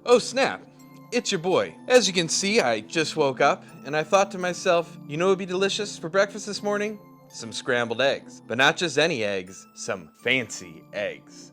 Oh snap, it's your boy. As you can see, I just woke up and I thought to myself, you know what would be delicious for breakfast this morning? Some scrambled eggs. But not just any eggs, some fancy eggs.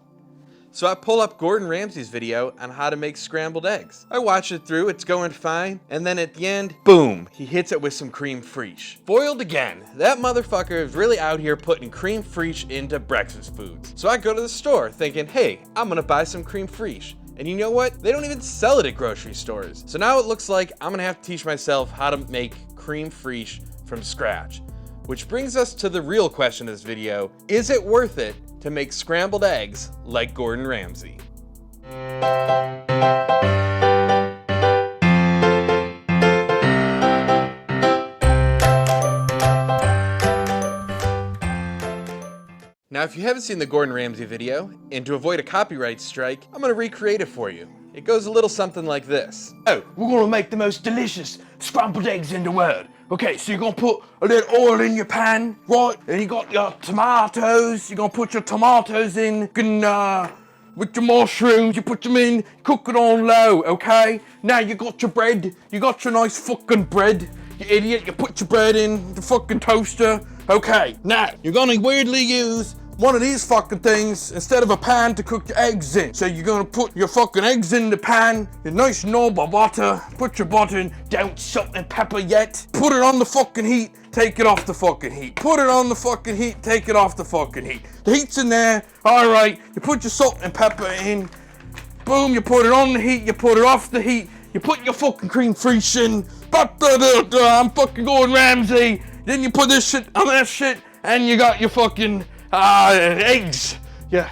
So I pull up Gordon Ramsay's video on how to make scrambled eggs. I watch it through, it's going fine, and then at the end, boom, he hits it with some creme fraiche. Foiled again. That motherfucker is really out here putting creme fraiche into breakfast foods. So I go to the store thinking, hey, I'm gonna buy some creme fraiche. And you know what? They don't even sell it at grocery stores. So now it looks like I'm gonna have to teach myself how to make creme fraiche from scratch. Which brings us to the real question of this video. Is it worth it to make scrambled eggs like Gordon Ramsay? Now, if you haven't seen the Gordon Ramsay video, and to avoid a copyright strike, I'm gonna recreate it for you. It goes a little something like this. Oh, we're gonna make the most delicious scrambled eggs in the world. Okay, so you're gonna put a little oil in your pan, right? And you got your tomatoes. You're gonna put your tomatoes in, with your mushrooms, you put them in, cook it on low, okay? Now you got your bread. You got your nice fucking bread. You idiot, you put your bread in the fucking toaster. Okay, now you're gonna weirdly use one of these fucking things instead of a pan to cook your eggs in. So you're gonna put your fucking eggs in the pan, your nice knob of butter, put your butter in, don't salt and pepper yet. Put it on the fucking heat, take it off the fucking heat. Put it on the fucking heat, take it off the fucking heat. The heat's in there, alright, you put your salt and pepper in, boom, you put it on the heat, you put it off the heat, you put your fucking creme fraiche in, I'm fucking Gordon Ramsay, then you put this shit on that shit, and you got your fucking eggs. Yeah.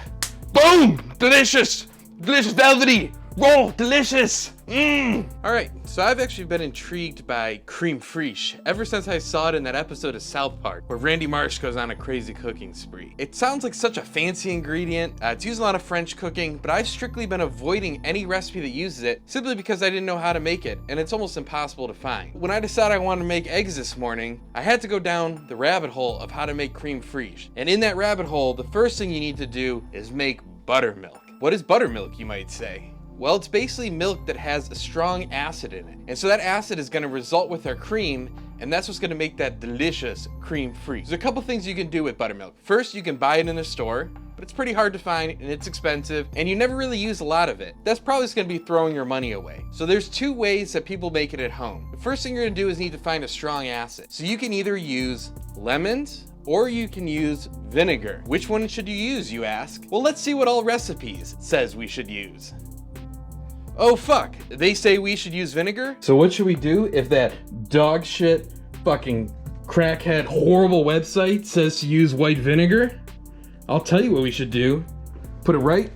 Boom! Delicious! Delicious, velvety, raw, delicious. Alright, so I've actually been intrigued by creme fraiche ever since I saw it in that episode of South Park where Randy Marsh goes on a crazy cooking spree. It sounds like such a fancy ingredient. It's used in a lot of French cooking, but I've strictly been avoiding any recipe that uses it simply because I didn't know how to make it, and it's almost impossible to find. When I decided I wanted to make eggs this morning, I had to go down the rabbit hole of how to make creme fraiche. And in that rabbit hole, the first thing you need to do is make buttermilk. What is buttermilk, you might say? Well, it's basically milk that has a strong acid in it. And so that acid is gonna result with our cream, and that's what's gonna make that delicious creme fraiche. There's a couple things you can do with buttermilk. First, you can buy it in the store, but it's pretty hard to find and it's expensive, and you never really use a lot of it. That's probably just gonna be throwing your money away. So there's two ways that people make it at home. The first thing you're gonna do is need to find a strong acid. So you can either use lemons, or you can use vinegar. Which one should you use, you ask? Well, let's see what All Recipes says we should use. Oh fuck, they say we should use vinegar? So what should we do if that dog shit, fucking crackhead, horrible website says to use white vinegar? I'll tell you what we should do. Put it right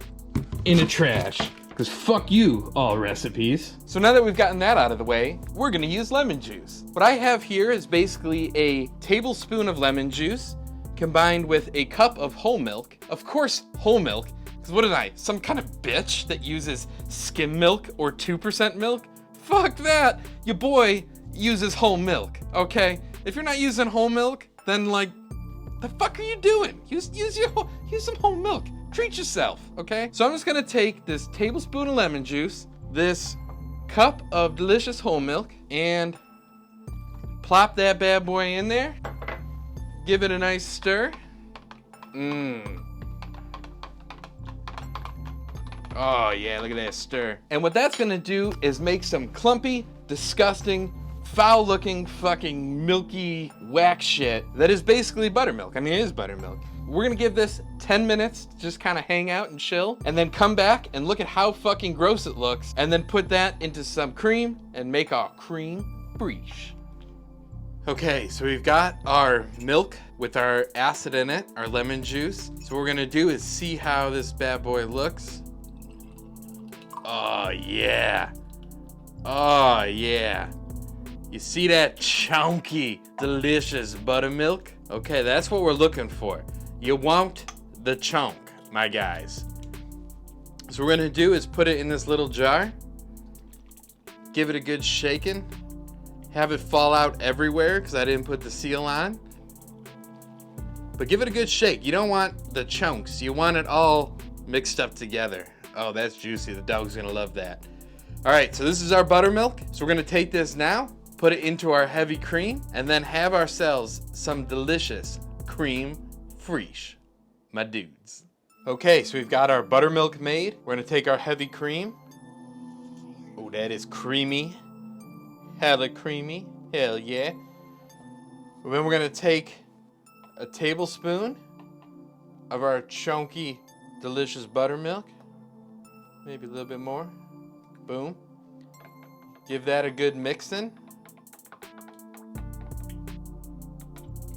in the trash. Because fuck you, All Recipes. So now that we've gotten that out of the way, we're gonna use lemon juice. What I have here is basically a tablespoon of lemon juice combined with a cup of whole milk. Of course, whole milk. Because what am I, some kind of bitch that uses skim milk or 2% milk? Fuck that! Your boy uses whole milk, okay? If you're not using whole milk, then like, the fuck are you doing? Use some whole milk. Treat yourself, okay? So I'm just gonna take this tablespoon of lemon juice, this cup of delicious whole milk, and plop that bad boy in there. Give it a nice stir. Oh yeah, look at that stir. And what that's gonna do is make some clumpy, disgusting, foul-looking, fucking milky whack shit that is basically buttermilk. I mean, it is buttermilk. We're gonna give this 10 minutes to just kind of hang out and chill, and then come back and look at how fucking gross it looks, and then put that into some cream and make our creme fraiche. Okay, so we've got our milk with our acid in it, our lemon juice. So what we're gonna do is see how this bad boy looks. Oh yeah. Oh yeah. You see that chunky, delicious buttermilk? Okay, that's what we're looking for. You want the chunk, my guys. So what we're gonna do is put it in this little jar, give it a good shaking, have it fall out everywhere because I didn't put the seal on. But give it a good shake. You don't want the chunks, you want it all mixed up together. Oh, that's juicy, the dog's gonna love that. All right, so this is our buttermilk. So we're gonna take this now, put it into our heavy cream, and then have ourselves some delicious creme fraiche, my dudes. Okay, so we've got our buttermilk made. We're gonna take our heavy cream. Oh, that is creamy. Hella creamy, hell yeah. Then we're gonna take a tablespoon of our chunky, delicious buttermilk. Maybe a little bit more. Boom. Give that a good mixing.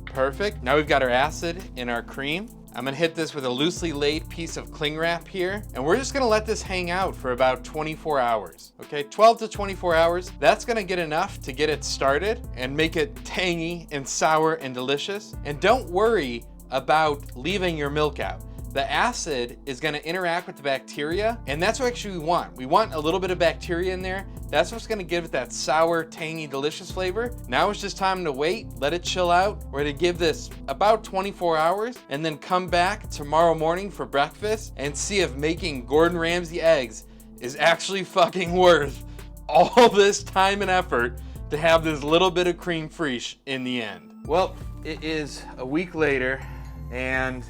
Perfect. Now we've got our acid in our cream. I'm gonna hit this with a loosely laid piece of cling wrap here, and we're just gonna let this hang out for about 24 hours, okay? 12 to 24 hours. That's gonna get enough to get it started and make it tangy and sour and delicious. And don't worry about leaving your milk out. The acid is gonna interact with the bacteria, and that's what actually we want. We want a little bit of bacteria in there. That's what's gonna give it that sour, tangy, delicious flavor. Now it's just time to wait, let it chill out. We're gonna give this about 24 hours and then come back tomorrow morning for breakfast and see if making Gordon Ramsay eggs is actually fucking worth all this time and effort to have this little bit of creme fraiche in the end. Well, it is a week later, and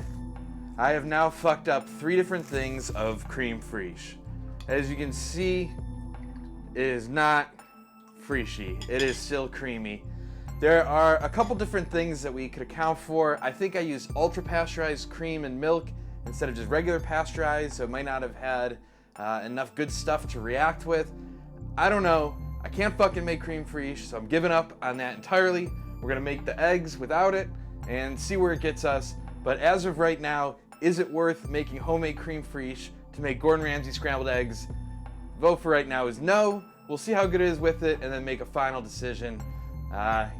I have now fucked up 3 different things of creme fraiche. As you can see, it is not fraichy. It is still creamy. There are a couple different things that we could account for. I think I used ultra pasteurized cream and milk instead of just regular pasteurized, so it might not have had enough good stuff to react with. I don't know. I can't fucking make creme fraiche, so I'm giving up on that entirely. We're gonna make the eggs without it and see where it gets us. But as of right now, is it worth making homemade creme fraiche to make Gordon Ramsay scrambled eggs? Vote for right now is no. We'll see how good it is with it and then make a final decision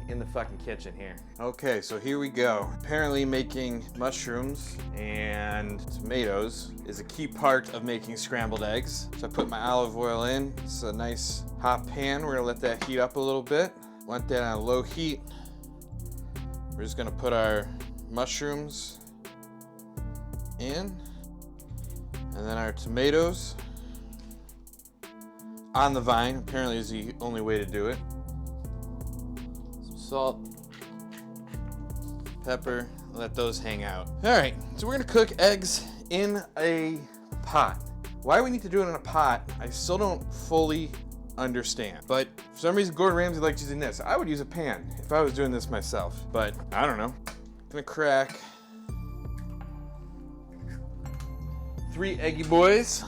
in the fucking kitchen here. Okay, so here we go. Apparently making mushrooms and tomatoes is a key part of making scrambled eggs. So I put my olive oil in. It's a nice hot pan. We're gonna let that heat up a little bit. Want that on low heat. We're just gonna put our mushrooms in, and then our tomatoes on the vine. Apparently is the only way to do it. Some salt, pepper, let those hang out. All right, so we're gonna cook eggs in a pot. Why we need to do it in a pot, I still don't fully understand. But for some reason, Gordon Ramsay likes using this. I would use a pan if I was doing this myself, but I don't know. Gonna crack 3 eggy boys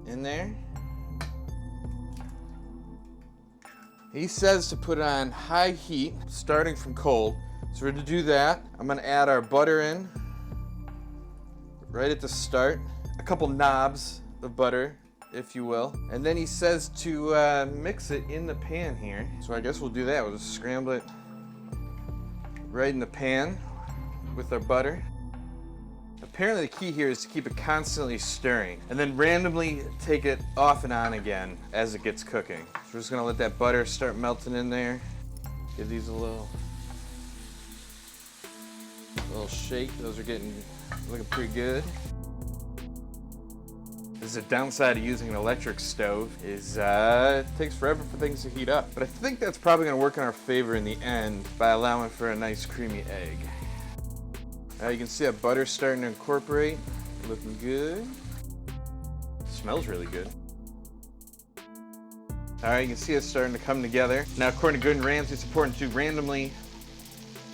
in there. He says to put it on high heat, starting from cold. So we're gonna do that. I'm gonna add our butter in right at the start. A couple knobs of butter, if you will. And then he says to mix it in the pan here. So I guess we'll do that. We'll just scramble it right in the pan with our butter. Apparently the key here is to keep it constantly stirring and then randomly take it off and on again as it gets cooking. So we're just gonna let that butter start melting in there. Give these a little shake. Those are looking pretty good. This is a downside of using an electric stove is it takes forever for things to heat up. But I think that's probably gonna work in our favor in the end by allowing for a nice creamy egg. Now you can see that butter's starting to incorporate, looking good. Smells really good. All right, you can see it's starting to come together. Now, according to Gordon Ramsay, it's important to randomly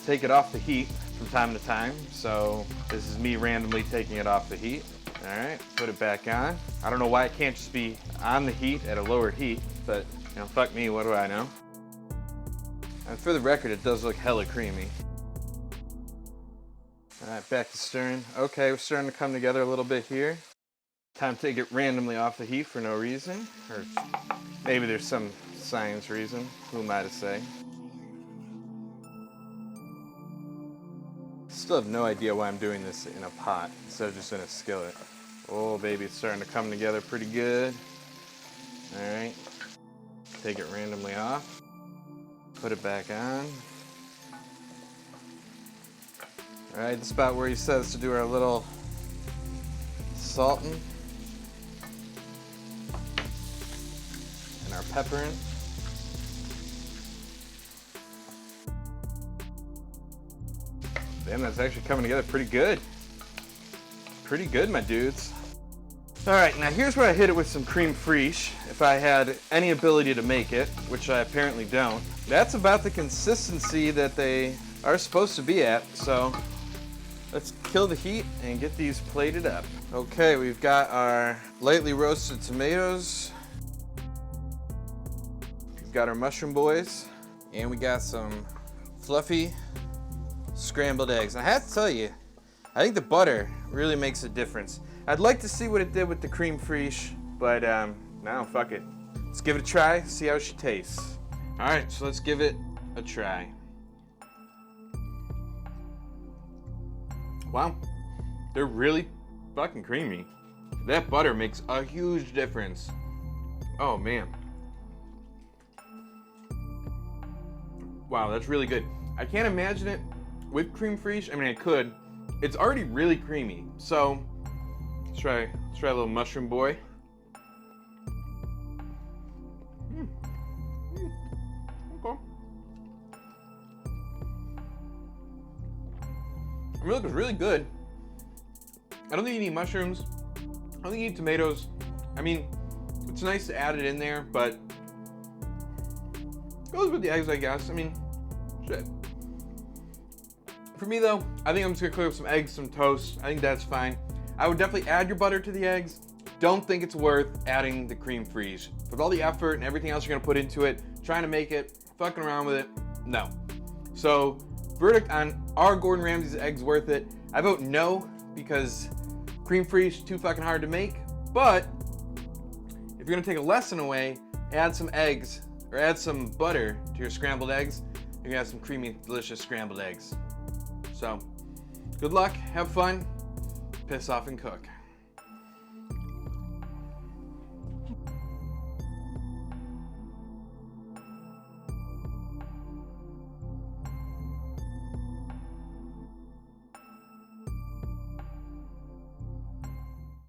take it off the heat from time to time. So this is me randomly taking it off the heat. All right, put it back on. I don't know why it can't just be on the heat at a lower heat, but you know, fuck me, what do I know? And for the record, it does look hella creamy. All right, back to stirring. Okay, we're starting to come together a little bit here. Time to take it randomly off the heat for no reason, or maybe there's some science reason, who am I to say? Still have no idea why I'm doing this in a pot instead of just in a skillet. Oh baby, it's starting to come together pretty good. All right, take it randomly off, put it back on. All right, this is about where he says to do our little salting. pepper in. Damn, that's actually coming together pretty good. Pretty good, my dudes. All right, now here's where I hit it with some creme fraiche, if I had any ability to make it, which I apparently don't. That's about the consistency that they are supposed to be at, so let's kill the heat and get these plated up. Okay, we've got our lightly roasted tomatoes. We've got our mushroom boys, and we got some fluffy scrambled eggs. And I have to tell you, I think the butter really makes a difference. I'd like to see what it did with the creme fraiche, but no, fuck it. Let's give it a try, see how she tastes. All right, so let's give it a try. Wow, they're really fucking creamy. That butter makes a huge difference. Oh man. Wow, that's really good. I can't imagine it with creme fraiche. I mean, I could. It's already really creamy, so let's try a little mushroom boy. Okay. I mean, look, it's really good. I don't think you need mushrooms. I don't think you need tomatoes. I mean, it's nice to add it in there, but goes with the eggs, I guess. I mean, shit. For me though, I think I'm just gonna clear up some eggs, some toast. I think that's fine. I would definitely add your butter to the eggs. Don't think it's worth adding the creme fraiche. With all the effort and everything else you're gonna put into it, trying to make it, fucking around with it, no. So, verdict on are Gordon Ramsay's eggs worth it? I vote no, because creme fraiche too fucking hard to make. But if you're gonna take a lesson away, add some eggs or add some butter to your scrambled eggs. You're gonna have some creamy, delicious scrambled eggs. So, good luck, have fun, piss off and cook.